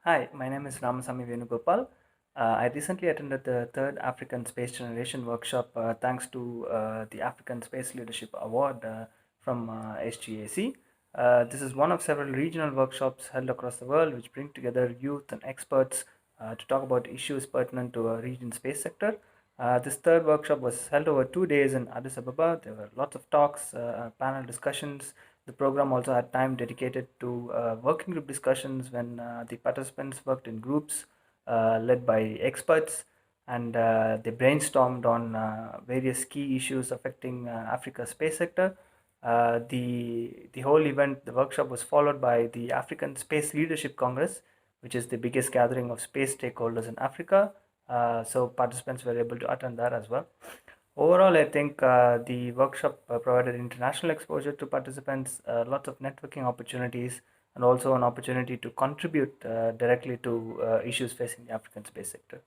Hi, my name is Ramasamy Venugopal. I recently attended the third African Space Generation workshop thanks to the African Space Leadership Award from SGAC. This is one of several regional workshops held across the world which bring together youth and experts to talk about issues pertinent to a region space sector. This third workshop was held over 2 days in Addis Ababa. There were lots of talks, panel discussions. The program also had time dedicated to working group discussions when the participants worked in groups led by experts, and they brainstormed on various key issues affecting Africa's space sector. The whole event, the workshop was followed by the African Space Leadership Congress, which is the biggest gathering of space stakeholders in Africa. So participants were able to attend that as well. Overall, I think the workshop provided international exposure to participants, lots of networking opportunities, and also an opportunity to contribute directly to issues facing the African space sector.